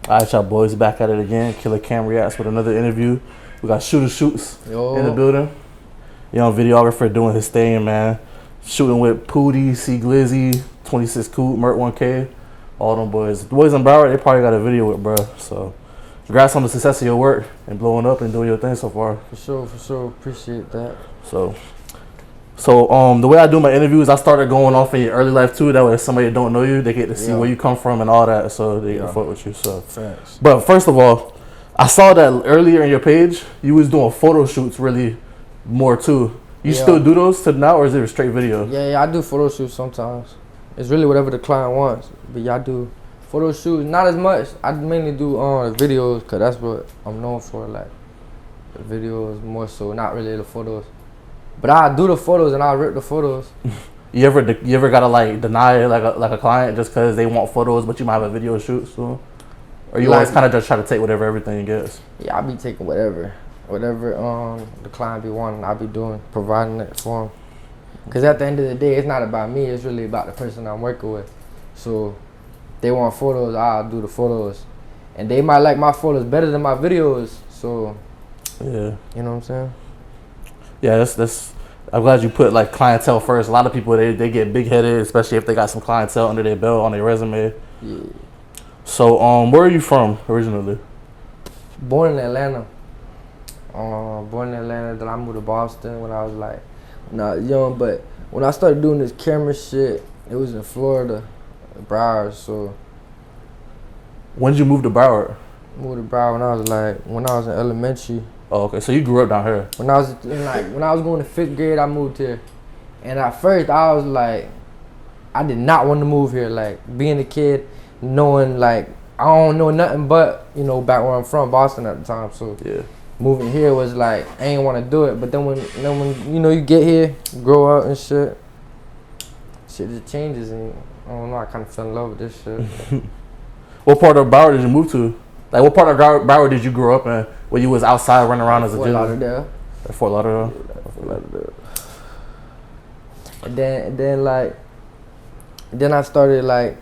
Alright, y'all boys, back at it again. Killer Cam reacts with another interview. We got ShootaShoots in the building. Videographer doing his thing, man. Shooting with Poody, Glizzy, 26 Coop, Mert 1K, all them boys. The boys in Broward, they probably got a video with, bro. So, congrats on the success of your work and blowing up and doing your thing so far. For sure. Appreciate that. So the way I do my interviews, I started going off in your early life too. That way, if somebody don't know you, they get to see where you come from and all that, so they can fuck with you. So, thanks. But first of all, I saw that earlier in your page, you was doing photo shoots really more too. You still do those to now, or is it a straight video? Yeah, I do photo shoots sometimes. It's really whatever the client wants. But yeah, I do photo shoots, not as much. I mainly do videos, because that's what I'm known for. Like, the videos more so, not really the photos. But I do the photos and I rip the photos. You ever gotta like deny like a client just because they want photos, but you might have a video shoot soon? Or you always kind of just try to take everything you get? Yeah, I be taking whatever the client be wanting, I be doing, providing it for them. Cause at the end of the day, it's not about me. It's really about the person I'm working with. So they want photos, I'll do the photos, and they might like my photos better than my videos. So yeah, you know what I'm saying? Yeah, that's. I'm glad you put like clientele first. A lot of people they get big headed, especially if they got some clientele under their belt on their resume. Yeah. So where are you from originally? Born in Atlanta. Then I moved to Boston when I was like not young. But when I started doing this camera shit, it was in Florida, Broward. So when did you move to Broward? Moved to Broward when I was in elementary. Oh, okay. So you grew up down here. When I was going to 5th grade, I moved here. And at first, I was like, I did not want to move here. Like, being a kid, knowing like I don't know nothing but back where I'm from, Boston at the time. So yeah, moving here was like I ain't want to do it. But then when you get here, grow up and shit just changes, and I don't know. I kind of fell in love with this shit. What part of Broward did you move to? Like, what part of Broward did you grow up in? Where you was outside running around as a Fort Lauderdale. Fort Lauderdale. Yeah, Fort Lauderdale. And then I started like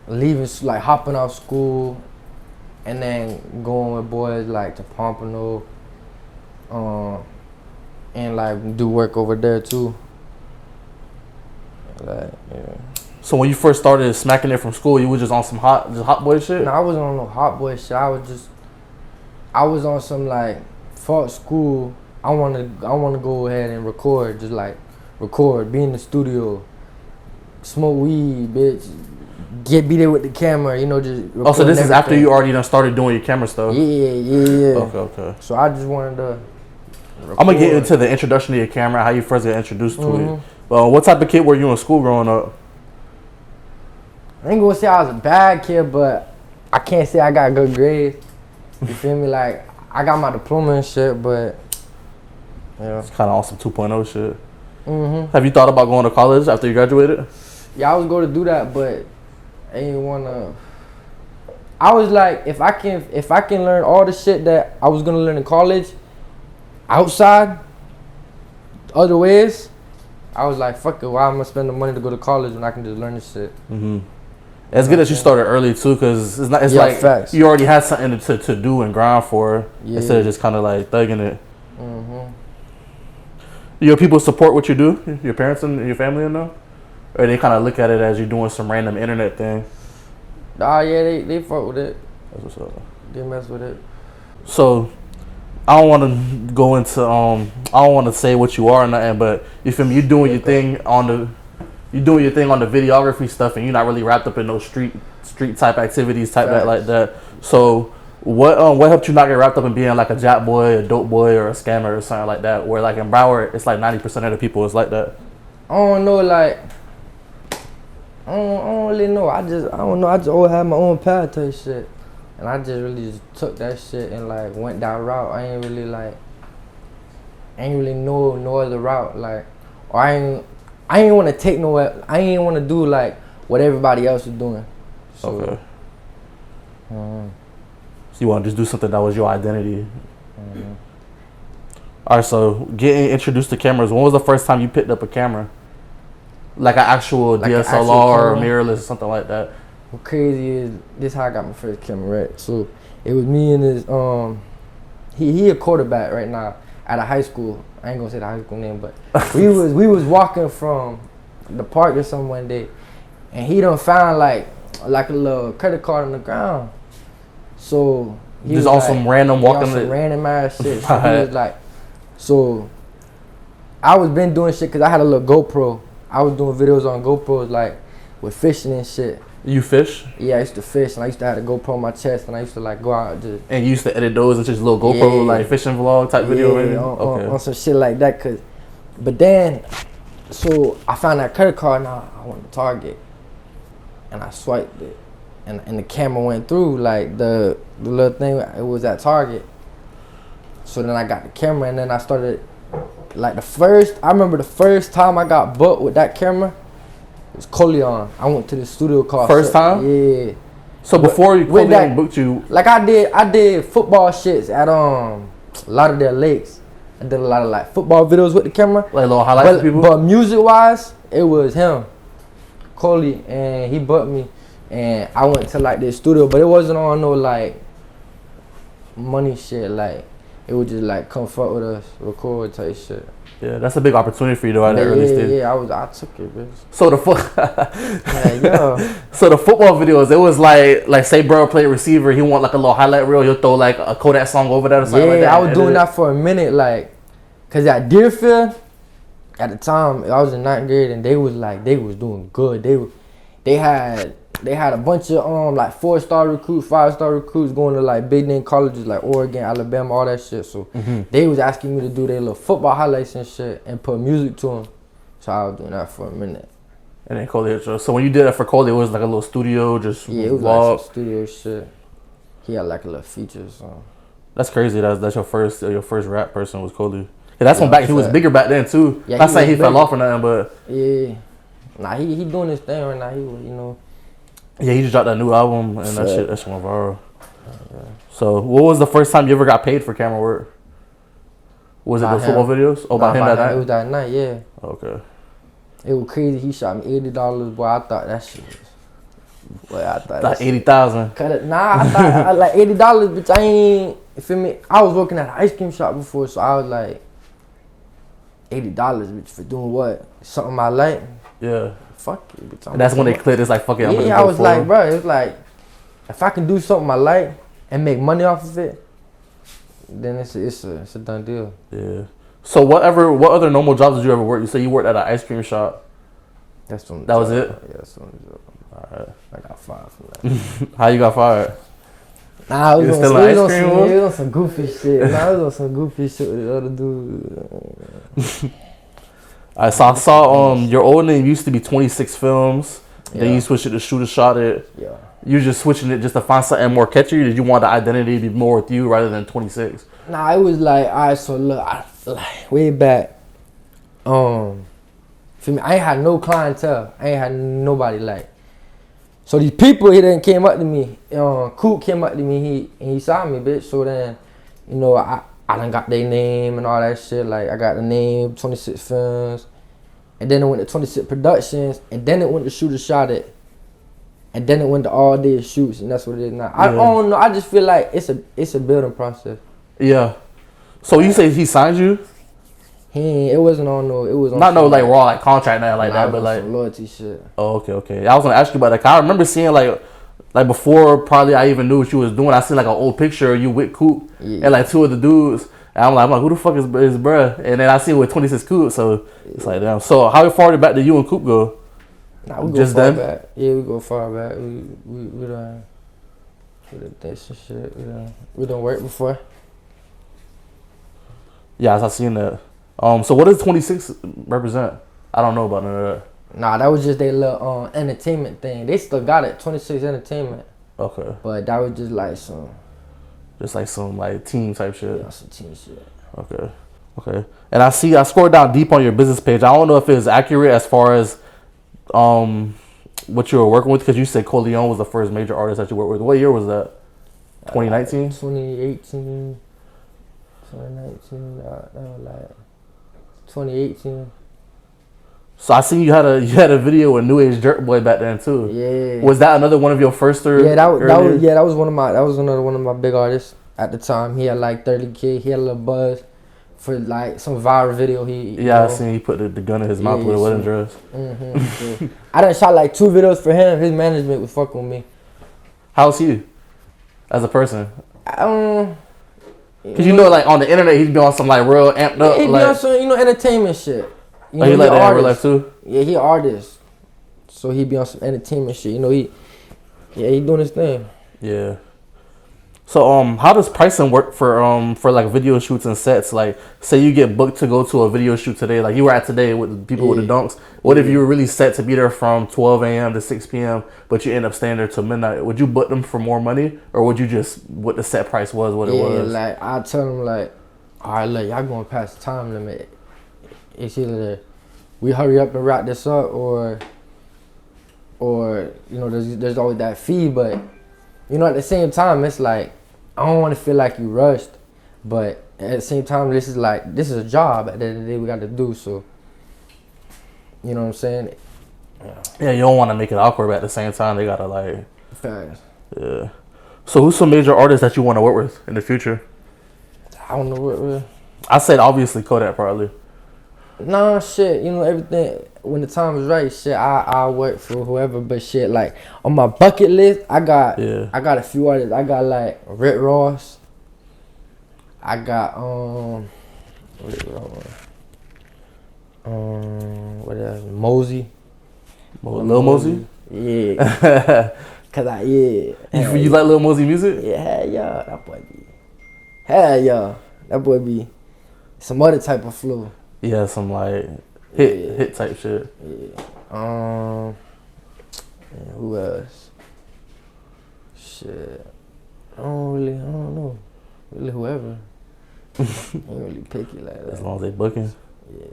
leaving, like hopping off school, and then going with boys like to Pompano, and like do work over there too. Like, yeah. So when you first started smacking it from school, you was just on some hot boy shit? No, I wasn't on no hot boy shit. I was on some like fuck school. I wanna go ahead and record, just like record, be in the studio, smoke weed, bitch, be there with the camera, just. Oh, so this is after you already done started doing your camera stuff? Yeah. Okay. So I just wanted to record. I'm gonna get into the introduction to your camera, how you first got introduced to it. Well, what type of kid were you in school growing up? I ain't gonna say I was a bad kid, but I can't say I got good grades. You feel me? Like, I got my diploma and shit, but it's kind of awesome 2.0 shit. Have you thought about going to college after you graduated? Yeah, I was going to do that, but I didn't wanna. I was like, if I can learn all the shit that I was gonna learn in college, outside, other ways, I was like, fuck it. Why am I spend the money to go to college when I can just learn this shit? It's good that you started early too, cause it's like facts. You already had something to do and grind for, instead of just kind of like thugging it. Your people support what you do? Your parents and your family know? Or they kind of look at it as you're doing some random internet thing? Nah, yeah, they fuck with it. That's what's up. They mess with it. So, I don't want to go into I don't want to say what you are or nothing, but you feel me? You're doing your thing on the videography stuff, and you're not really wrapped up in those street type activities like that. So what helped you not get wrapped up in being like a jack boy, a dope boy, or a scammer or something like that? Where like in Broward, it's like 90% of the people is like that. I don't know, like I don't really know. I don't know. I just always had my own path type shit, and I just really just took that shit and like went that route. I ain't really know no other route, like, or I ain't want to take nowhere. I ain't want to do like what everybody else is doing. So, okay. So you want to just do something that was your identity. All right. So getting introduced to cameras. When was the first time you picked up a camera? Like an actual DSLR or mirrorless or something like that? what crazy is this how I got my first camera, right? So it was me and his he a quarterback right now at a high school. I ain't gonna say the high school name, but we was walking from the park or something one day, and he done found like a little credit card on the ground. So he just was on like, some random walking, some random ass shit. So he was like, so I was been doing shit because I had a little GoPro. I was doing videos on GoPros like with fishing and shit. You fish? Yeah, I used to fish, and I used to have a GoPro on my chest, and I used to like go out and just. And you used to edit those and just little GoPro like fishing vlog type video. Yeah, on some shit like that. But then, so I found that credit card, and I went to Target, and I swiped it, and the camera went through like the little thing. It was at Target. So then I got the camera, and then I started like I remember the first time I got booked with that camera. It was Koly on. I went to the studio called. First time? Yeah. So before Koly booked you, like I did football shits at Lauderhill Lakes. I did a lot of like football videos with the camera, like little highlights of people. But music wise, it was him, Koly, and he booked me, and I went to like this studio, but it wasn't on no like money shit. Like it was just like come fuck with us, record type shit. Yeah, that's a big opportunity for you though at that early stage. Yeah, I took it, bitch. So so the football videos, it was like say bro play receiver, he want like a little highlight reel, he'll throw like a Kodak song over that or something like that. Yeah, I was doing that for a minute, like, cause at Deerfield, at the time I was in 9th grade, and they was doing good. They had a bunch of like 4-star recruits, 5-star recruits going to like big name colleges like Oregon, Alabama, all that shit. So they was asking me to do their little football highlights and shit and put music to them. So I was doing that for a minute. And then Koly hit you. So when you did that for Koly, it was like a little studio, just it was like some studio shit. He had like a little feature. So that's crazy. That's your first rap person was Koly. Yeah, that's when back he was bigger back then too. Yeah, not saying he fell off or nothing, but yeah, nah, he doing his thing right now. He was, Yeah, he just dropped that new album, and that shit went viral. So, what was the first time you ever got paid for camera work? Was it the football videos? Oh, by him that night? It was that night, yeah. Okay. It was crazy. He shot me $80, boy. I thought that shit was... Boy, I thought that 80,000. Nah, I thought like $80, bitch. I ain't... You feel me? I was working at an ice cream shop before, so I was like... $80, bitch, for doing what? Something I like? Yeah. Fuck it, bitch. And that's when they clicked. It's like, fuck it. Yeah, I was like, bro, it's like, if I can do something I like and make money off of it, then it's a done deal. Yeah. So what other normal jobs did you ever work? You say you worked at an ice cream shop. That was it? Yeah, that's the only job. Alright. I got fired from that. How you got fired? Nah, it was on some goofy shit. Nah, it was on some goofy shit with the other dude. I saw your old name used to be 26 Films. Then you switched it to ShootaShoots. Yeah. You just switching it just to find something more catchy? Did you want the identity to be more with you rather than 26? Nah, it was like, alright, so look, like way back, for me, I ain't had no clientele. I ain't had nobody like. So these people here then came up to me. Coop came up to me. He saw me, bitch. So then, I done got their name and all that shit. Like, I got the name, 26 Films. And then it went to 26 Productions. And then it went to ShootaShoots. And then it went to All Day Shoots. And that's what it is now. I don't know. I just feel like it's a building process. Yeah. So you say he signed you? It wasn't on no. It was on not no like raw like contract now like that, but like loyalty shit. Oh, okay. I was gonna ask you about that. I remember seeing like before probably I even knew what you was doing. I seen like an old picture of you with Coop and like two of the dudes. And I'm like, who the fuck is bruh? And then I see it with 26 Coop, so it's like damn. So how far back did you and Coop go? Nah, we go far back. Yeah, we go far back. We done this and shit. We done work before. Yeah, I seen that. So what does 26 represent? I don't know about none of that. Nah, that was just their little entertainment thing. They still got it, 26 Entertainment. Okay. But that was just like some... Just like some like team type shit. Yeah, some team shit. Okay. And I scrolled down deep on your business page. I don't know if it was accurate as far as what you were working with, because you said Koly was the first major artist that you worked with. What year was that? 2019? 2018. 2019. That was like 2018. So I seen you had a video with New Age Jerk Boy back then too. Yeah. Was that another one of your first or? Yeah, that was another one of my big artists at the time. He had like 30K. He had a little buzz for like some viral video. I seen he put the gun in his mouth with a wedding dress. So I done shot like 2 videos for him. His management was fucking with me. How's he as a person? Cause you know, like on the internet, he's been on some like real amped up. He be like, on some, entertainment shit. He like that in real life too? Yeah, he an artist. So he be on some entertainment shit. He doing his thing. Yeah. So how does pricing work for like video shoots and sets? Like, say you get booked to go to a video shoot today, like you were at today with the people with the dunks. What if you were really set to be there from 12 a.m. to 6 p.m., but you end up staying there till midnight? Would you book them for more money, or would you just what the set price was, what it was? Yeah, like I tell them like, all right, look, y'all going past the time limit. It's either we hurry up and wrap this up, or there's always that fee, but at the same time, it's like I don't want to feel like you rushed, but at the same time, this is a job. At the end of the day, we got to do so. You know what I'm saying? Yeah, you don't want to make it awkward, but at the same time, they gotta like. Fast. Yeah. So who's some major artists that you want to work with in the future? I don't know what. I said obviously Kodak probably. Nah, shit. Everything when the time is right. Shit, I work for whoever, but shit, like on my bucket list, I got a few artists. I got like Rick Ross. I got what else? Mosey. Lil Mosey? Yeah. Cause You like Lil Mosey music? Yeah, hell yeah, that boy be. Hell yeah, that boy be some other type of flow. Yeah, some like hit type shit. Yeah. Who else? Shit. I don't know. Really whoever. Ain't really picky like that. As long as they booking. Yeah.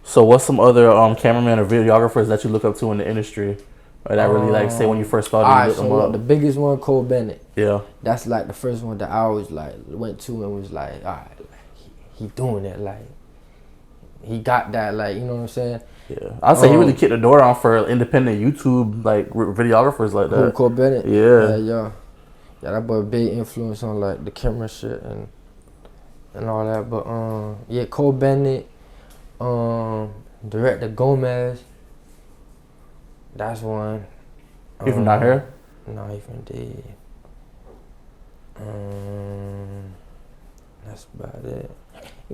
So what's some other cameraman or videographers that you look up to in the industry? Or that really like say when you first started you look them up? The biggest one, Cole Bennett. Yeah. That's like the first one that I always like went to and was like, all right, like, he doing it, like he got that, like, you know what I'm saying? Yeah, I'd say he really kicked the door down for independent YouTube like videographers like that. Cole Bennett. Yeah. Yeah, that boy big influence on like the camera shit and all that. But yeah, Cole Bennett, Director Gomez. That's one. He from down here? No, he from D. That's about it.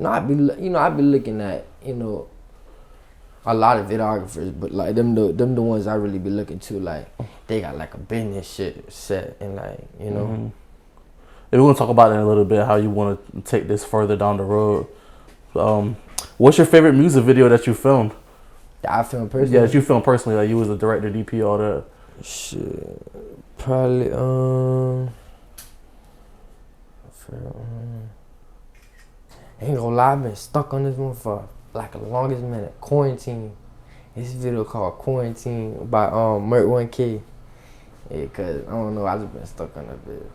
I'd be looking at a lot of videographers, but like them the ones I really be looking to, like they got like a business shit set and like Mm-hmm. If we want to talk about it in a little bit, how you want to take this further down the road. What's your favorite music video that you filmed? That I filmed personally? Yeah, that you filmed personally, like you was the director, DP, all that. Shit, probably ain't gonna lie, I've been stuck on this one for like the longest minute. Quarantine. This video called Quarantine by Mert 1K. Yeah, cause I don't know, I just been stuck on that video.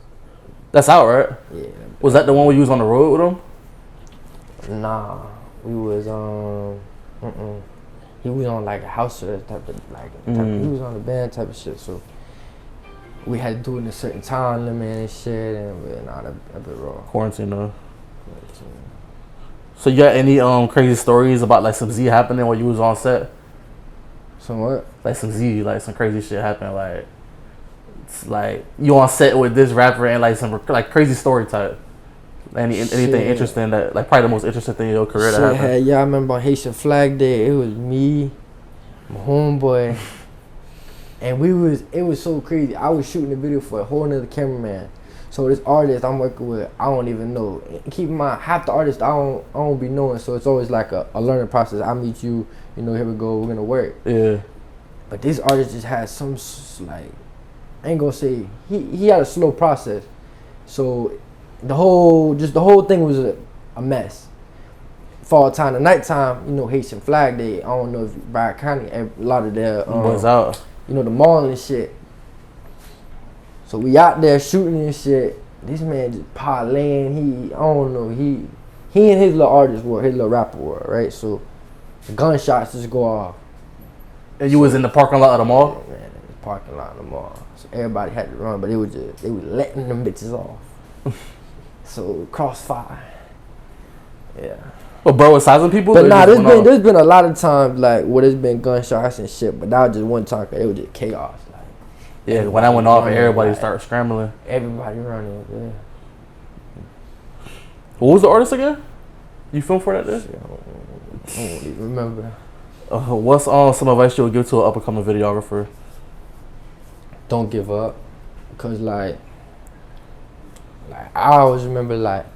That's out, right? Yeah. Was that the one where you was on the road with him? Nah, we was he was on like a house arrest type of he was on the band type of shit, so we had to do it in a certain time limit and shit, and that bit raw. Quarantine though. So you got any crazy stories about like some Z happening while you was on set? Some what? Like some Z, like some crazy shit happened, like it's like you on set with this rapper and like some like crazy story type. Anything interesting that like probably the most interesting thing in your career that happened? Yeah, I remember on Haitian Flag Day, it was me, my homeboy, and it was so crazy. I was shooting the video for a whole nother cameraman. So this artist I'm working with, I don't even know. Keep in mind, half the artists I don't be knowing, so it's always like a learning process. I meet you, here we go, we're gonna work. Yeah. But this artist just had some like, I ain't gonna say he had a slow process. So the whole thing was a mess. Fall time to nighttime, Haitian Flag Day. I don't know if Broward County, a lot of their boys out. The mall and shit. So we out there shooting and shit. This man just parlaying. He and his little artist world, his little rapper world, right? So the gunshots just go off. And you was in the parking lot of the mall? Man, in the parking lot of the mall. So everybody had to run, but they was letting them bitches off. So crossfire. Yeah. But bro, was sizing people? But nah, there's been a lot of times like where there's been gunshots and shit, but that was just one time 'cause it was just chaos. Like, yeah, when that went off, running, everybody like, started scrambling. Everybody running. Yeah. What was the artist again? You filmed for that day? I don't even remember. What's some advice you would give to an up and coming videographer? Don't give up, cause like I always remember like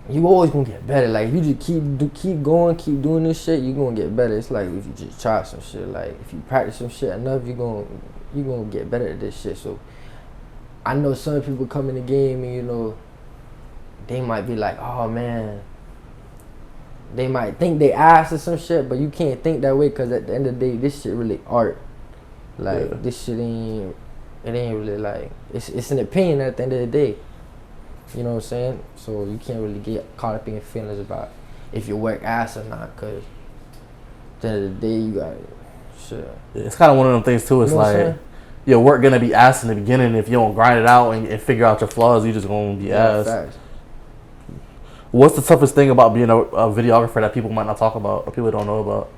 you always gonna get better. Like if you just keep going, keep doing this shit, you gonna get better. It's like if you just try some shit. Like if you practice some shit enough, you gonna get better at this shit. So I know some people come in the game and you know they might be like, oh man. They might think they ass or some shit, but you can't think that way because at the end of the day, this shit really art. Like this shit ain't really like it's an opinion at the end of the day. You know what I'm saying? So you can't really get caught up in your feelings about if your work ass or not, cause at the end of the day you got shit. It's kind of one of them things too. It's you know like your work gonna be ass in the beginning. If you don't grind it out and figure out your flaws, you just gonna be ass. Facts. What's the toughest thing about being a videographer that people might not talk about or people don't know about?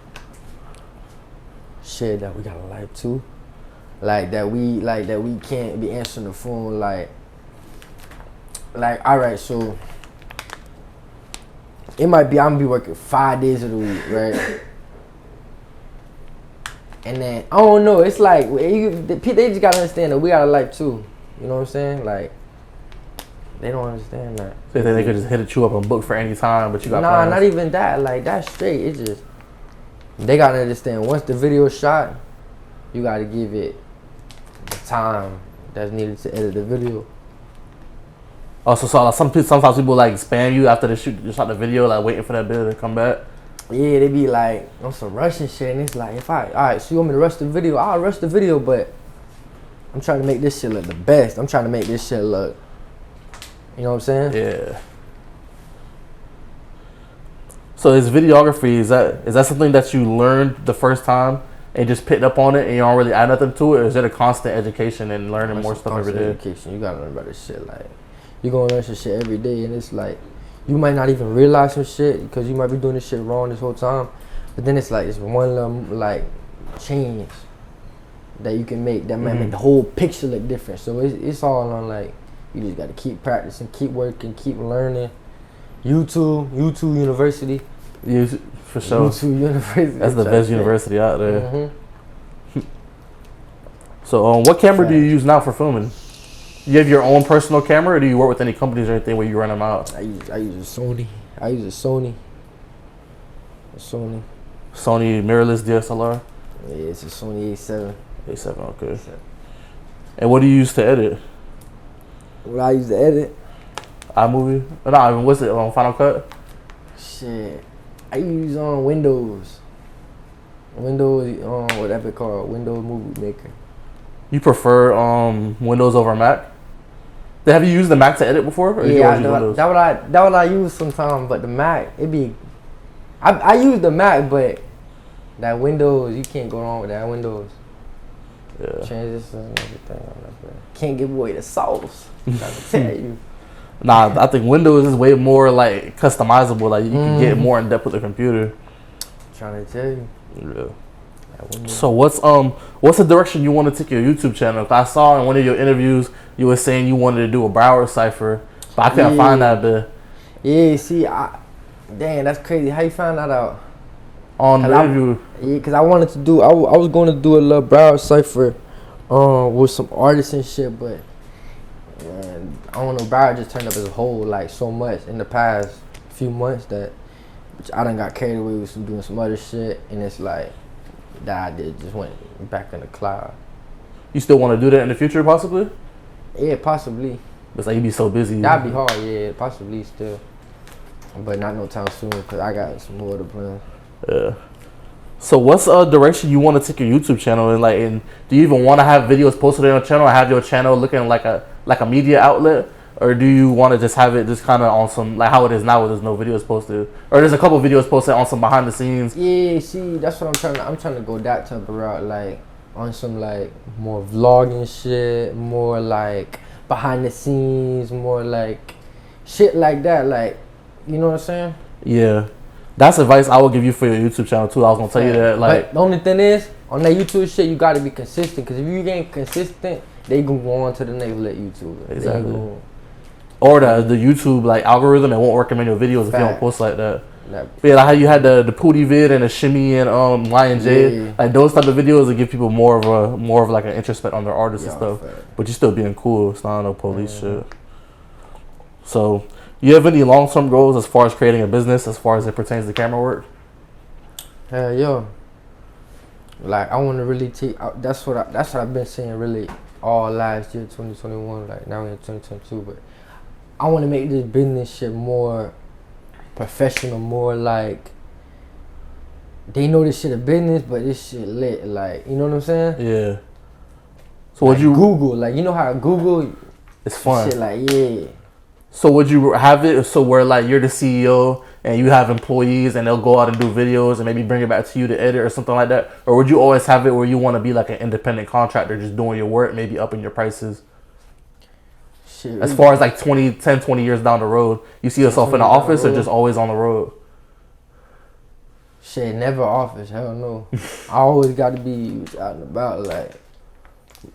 Shit that we got a life too. Like that we can't be answering the phone like alright, so it might be I'm gonna be working 5 days of the week, right? And then I don't know, it's like they just gotta understand that we got a life too. You know what I'm saying? Like they don't understand that. So they could just hit you up and book for any time, but you got plans. Not even that. Like that's straight. It's just they gotta understand once the video is shot, you gotta give it the time that's needed to edit the video. Also, so sometimes people like spam you after they shot the video, like waiting for that video to come back. Yeah, they be like on some Russian shit, and it's like alright, so you want me to rush the video? I'll rush the video, but I'm trying to make this shit look the best. I'm trying to make this shit look. You know what I'm saying? Yeah. So is videography, is that something that you learned the first time and just picked up on it and you don't really add nothing to it? Or is it a constant education and learning more stuff every day? Education. You gotta learn about this shit. Like you're gonna learn some shit every day, and it's like you might not even realize some shit because you might be doing this shit wrong this whole time. But then it's like it's one little like change that you can make that might make the whole picture look different. So it's all on like you just gotta keep practicing, keep working, keep learning. YouTube University. Yeah, for sure. YouTube University. That's the best university out there. So, what camera do you use now for filming? You have your own personal camera, or do you work with any companies or anything where you run them out? I use a Sony. Sony mirrorless DSLR. Yeah, it's a Sony A7. A7, okay. A7. And what do you use to edit? What I use to edit? iMovie? No, what's it on Final Cut? Shit, I use Windows. Whatever it called, Windows Movie Maker. You prefer Windows over Mac? Have you used the Mac to edit before? Or Yeah, that what I use sometimes. But the Mac, I use the Mac, but that Windows, you can't go wrong with that Windows. Yeah. Transition and everything. Can't give away the sauce. I'm trying to tell you. Nah, I think Windows is way more like customizable. Like you can get more in depth with the computer. I'm trying to tell you. Yeah. So what's the direction you want to take your YouTube channel? I saw in one of your interviews you were saying you wanted to do a Broward cipher, but I couldn't find that bit. Yeah, see, damn, that's crazy. How you found that out? On the interview. Yeah, cause I wanted to do. I was going to do a little Broward cipher, with some artists and shit, but. Man, I don't know, Broward just turned up as a whole like so much in the past few months that I done got carried away with doing some other shit, and it's like that idea just went back in the cloud. You still want to do that in the future, possibly? Yeah, possibly. But it's like you be so busy. That'd be hard, yeah, possibly still, but not no time soon because I got some more to plan. Yeah. So what's a direction you want to take your YouTube channel in? Like, do you even want to have videos posted on your channel, or have your channel looking like a media outlet, or do you want to just have it just kind of on some like how it is now, where there's no videos posted, or there's a couple videos posted on some behind the scenes? Yeah, see, that's what I'm trying to go that type of route, like on some like more vlogging shit, more like behind the scenes, more like shit like that, like, you know what I'm saying? Yeah, that's advice I would give you for your YouTube channel too. I was gonna tell you that, like, but the only thing is, on that YouTube shit, you gotta be consistent, because if you ain't consistent, they gonna go on to the next lit YouTuber. Exactly. Or the YouTube like algorithm, it won't recommend your videos if you don't post like that. But yeah, like how you had the Poody vid and the Shimmy and Lion J, yeah. like those type of videos that give people more of like an introspect on their artists and stuff. But you still being cool. It's not no police shit. So, you have any long term goals as far as creating a business, as far as it pertains to camera work? Hell yeah. Like I want to really take. That's what I've been saying really all last year, 2021. Like now we're in 2022, but I want to make this business shit more professional, more like they know this shit a business, but this shit lit. Like, you know what I'm saying? Yeah. So like would you Google? Like, you know how Google? It's fun. Shit like, yeah. So would you have it so where like you're the CEO and you have employees and they'll go out and do videos and maybe bring it back to you to edit or something like that? Or would you always have it where you want to be like an independent contractor, just doing your work, maybe upping your prices? Shit, as far as like 10, 20 years down the road, you see yourself in the office or just always on the road? Shit, never office. Hell no. I always got to be out and about. Like,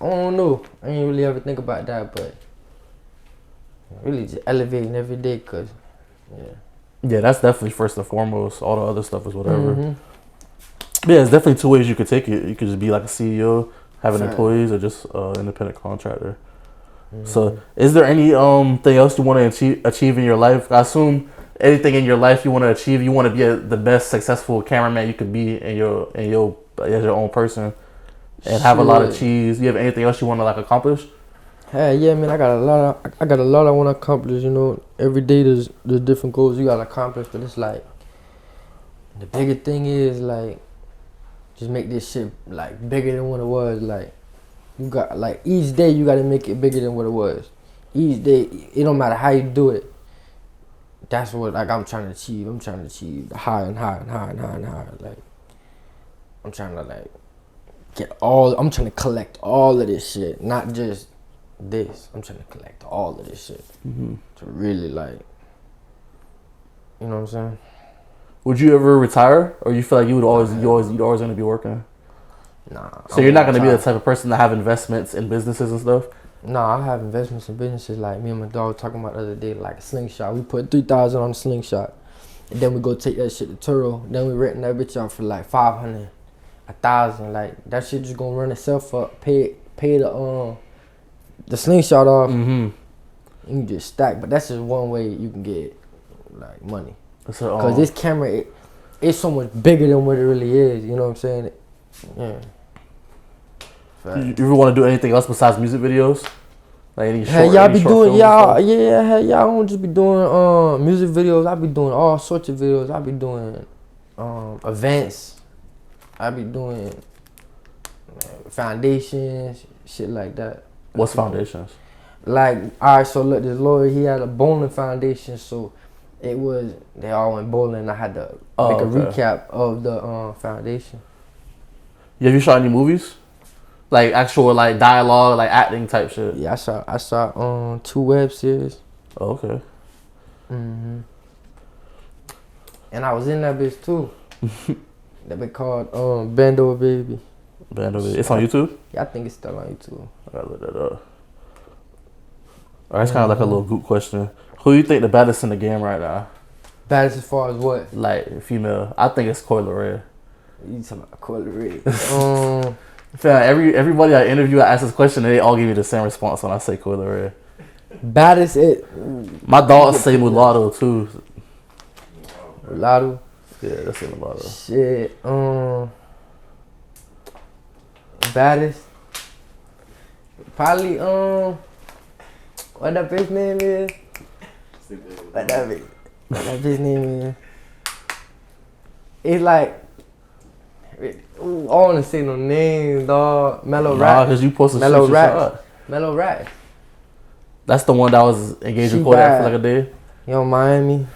I don't know. I ain't really ever think about that, but really just elevating every day, cause yeah, that's definitely first and foremost. All the other stuff is whatever. Yeah, it's definitely two ways you could take it. You could just be like a CEO, having employees, or just independent contractor. So, is there any thing else you want to achieve in your life? I assume anything in your life you want to achieve, you want to be the best successful cameraman you could be in your as your own person, and have a lot of cheese. You have anything else you want to like accomplish? Hey, yeah, man, I got a lot I want to accomplish. You know, every day there's different goals you gotta accomplish, but it's like the bigger thing is like just make this shit like bigger than what it was. Like, you got like each day you gotta make it bigger than what it was. Each day, it don't matter how you do it. That's what like I'm trying to achieve. I'm trying to achieve higher and higher and higher and higher and higher. Like, I'm trying to like I'm trying to collect all of this shit, not just this. I'm trying to collect all of this shit to really like, you know what I'm saying? Would you ever retire, or you feel like you'd always gonna be working? Nah. So you're not gonna be the type of person to have investments in businesses and stuff? Nah, I have investments in businesses. Like me and my dog talking about the other day, like a slingshot. We put 3,000 on the slingshot, and then we go take that shit to Turo. Then we renting that bitch out for like 500, 1,000. Like that shit just gonna run itself up. Pay the slingshot off. You can just stack, but that's just one way you can get like money. Cause this camera, it's so much bigger than what it really is. You know what I'm saying? Yeah. You ever want to do anything else besides music videos? Like any short, hey, y'all be doing hey, y'all don't just be doing music videos. I be doing all sorts of videos. I be doing events. I be doing foundations, shit like that. What's foundations? Like, alright, so look, this lawyer, he had a bowling foundation, so they all went bowling, and I had to make a recap of the foundation. Have you shot any movies? Like actual like dialogue, like acting type shit? Yeah, I shot 2 web series. Oh, okay. And I was in that bitch too. That bitch called Bando Baby. Bando Baby. It's on YouTube? Yeah, I think it's still on YouTube. I gotta look that up. Alright, it's kind of like a little Goop question. Who do you think the baddest in the game right now? Baddest as far as what? Like female. I think it's Koly. You talking about Koly? Everybody I interview, I ask this question, and they all give me the same response when I say Koly. Baddest My dogs say mulatto too. Mulatto? Yeah, that's a mulatto. Shit. Baddest? Probably what that bitch name is? What that bitch name is? It's like, I don't want to say no names, dog. Mellow Rat. Cause you posted Mellow Rat. shot. Mellow Rat. That's the one that was engaged She with Koly bad. for like a day. You don't mind me?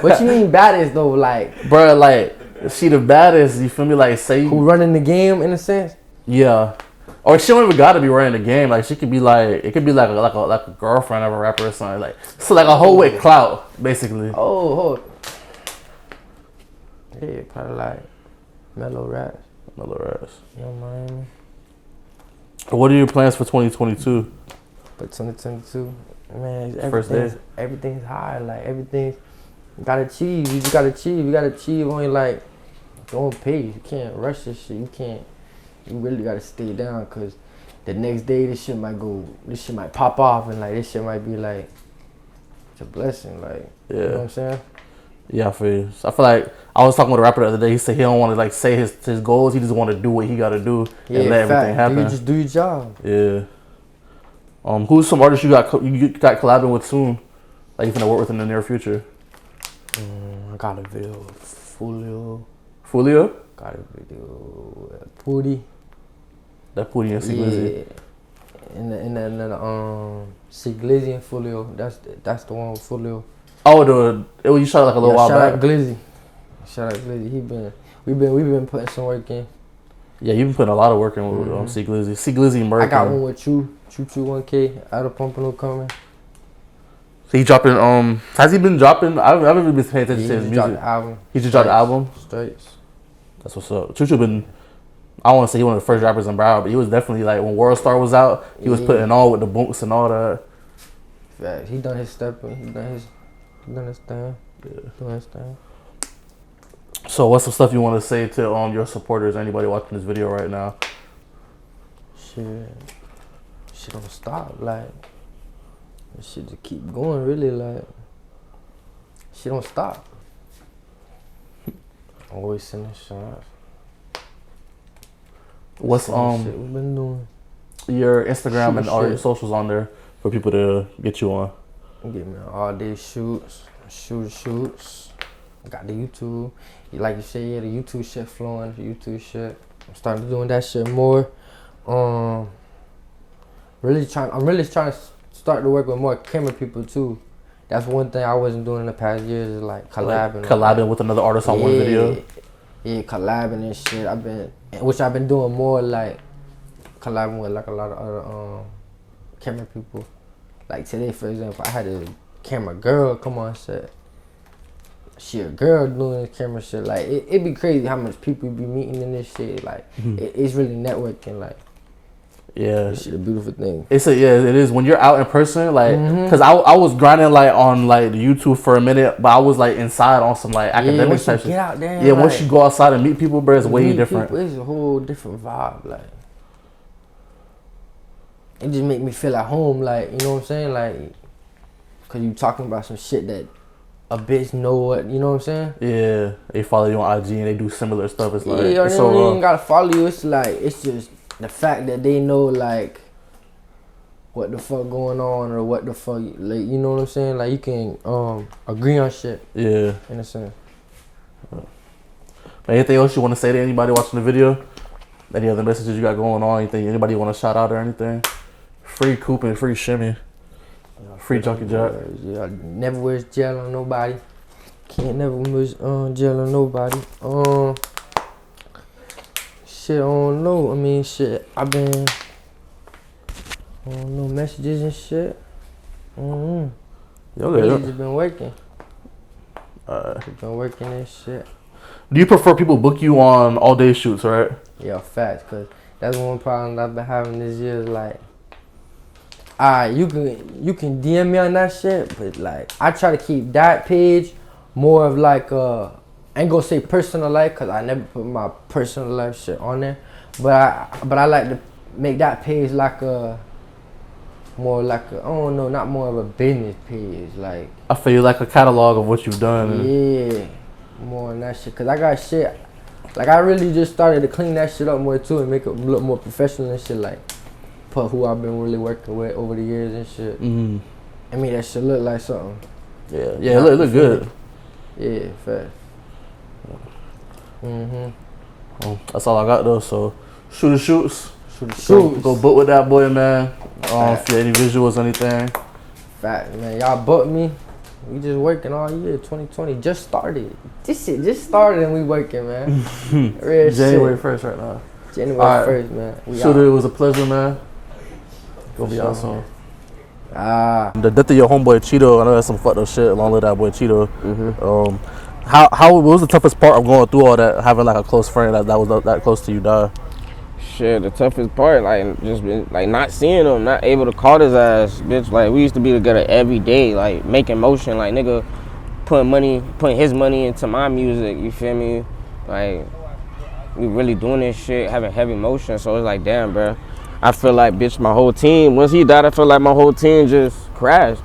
What you mean baddest though? Like, Bruh, like, she the baddest, you feel me? Like, say... who running the game in a sense? Yeah. Or she don't even gotta be running the game. Like, she could be like... It could be like a girlfriend of a rapper or something. Like, so like a whole with clout, basically. Oh, yeah, probably like mellow raps. Mellow raps. You don't mind me? What are your plans for 2022? But 2022, man, First day. everything's high. Like everything, you gotta achieve. You just gotta achieve. You gotta achieve on your like your own pace. You can't rush this shit. You can't. You really gotta stay down, cause the next day this shit might go. This shit might pop off, and like this shit might be like it's a blessing. Like Yeah. you know what I'm saying? Yeah, I feel you. So I feel like I was talking with a rapper the other day. He said he don't want to like say his goals. He just want to do what he got to do and let everything happen. You just do your job. Yeah. Who's some artists you got collabing with soon? Like you finna work with in the near future? I got a video with Fulio. Fulio? Got a video with Poody. That Poody and Glizzy. And see Glizzy and Fulio. That's the one with Fulio. Oh, you shot like a little while shout back. out Glizzy. Shout out Glizzy. We've been putting some work in. Yeah, you've been putting a lot of work in with C Glizzy. C Glizzy and Merc. I got one with Choo 1K out of Pompano coming. So he dropping. Has he been dropping? I've never been paying attention to his music. The album. He just dropped the album. Straights. That's what's up. Choo been. I don't want to say he one of the first rappers in Broward, but he was definitely like when World Star was out, he was putting on with the books and all that. Fact. He done his stepping. He done his thing. Yeah. Doing his thing. So what's some stuff you want to say to your supporters, anybody watching this video right now? Shit don't stop. Like this shit just keep going. Really, like shit don't stop. Always sending shots. What's shit we've been doing? Your Instagram and all your socials on there for people to get you on? Get me all day shoots, ShootaShoots. I got the YouTube. Like you said, yeah, the YouTube shit flowing. The YouTube shit. I'm starting doing that shit more. I'm really trying to start to work with more camera people too. That's one thing I wasn't doing in the past years is like collabing With another artist on one video. Yeah, collabing and shit. I've been doing more like collabing with like a lot of other camera people. Like today, for example, I had a camera girl come on set. She a girl doing the camera shit. Like it be crazy how much people be meeting in this shit. Like it's really networking. Like yeah, this shit a beautiful thing. It is when you're out in person. Like cause I was grinding like on like the YouTube for a minute, but I was like inside on some like academic type shit. Get out there. Yeah, once you go outside and meet people, bro, it's way different. People, it's a whole different vibe. Like it just make me feel at home. Like you know what I'm saying. Like cause you talking about some shit that a bitch know what, you know what I'm saying? Yeah, they follow you on IG and they do similar stuff. It's like they don't even gotta follow you. It's like it's just the fact that they know like what the fuck going on or what the fuck, like you know what I'm saying? Like you can agree on shit. Yeah, in a sense. Anything else you want to say to anybody watching the video? Any other messages you got going on? Anything anybody want to shout out or anything? Free Coop and free Shimmy. Free Junkie Jack. Yeah, never wears gel on nobody. Can't never wear gel on nobody. Shit, I don't know. I mean, shit, I don't know, messages and shit. Yo, just been working. Been working and shit. Do you prefer people book you on all day shoots, right? Yeah, facts, cause that's one problem I've been having this year. Is like, alright, you can DM me on that shit, but like I try to keep that page more of like I ain't gonna say personal life, cause I never put my personal life shit on there, but I like to make that page like a more like a, I don't know, not more of a business page. Like I feel like a catalog of what you've done. Yeah, more on that shit, cause I got shit. Like I really just started to clean that shit up more too and make it look more professional and shit. Like put who I've been really working with over the years and shit. I mean that shit look like something. Yeah, it look good. Yeah, fact. Well, that's all I got though. So, ShootaShoots. ShootaShoots. Go book with that boy, man. If you had any visuals, anything. Fact, man. Y'all booked me. We just working all year. 2020 just started. This shit just started and we working, man. Real January shit. 1st right now. January 1st, man. Shoota, it was a pleasure, man. Gonna be out soon. The death of your homeboy Cheeto, I know that's some fucked up shit along with that boy Cheeto. What was the toughest part of going through all that, having like a close friend that was that close to you die? Shit, the toughest part, like just like not seeing him, not able to call his ass, bitch. Like we used to be together every day, like making motion, like nigga putting his money into my music, you feel me? Like we really doing this shit, having heavy motion, so it's like damn, bro. I feel like, bitch, my whole team, once he died, I feel like my whole team just crashed.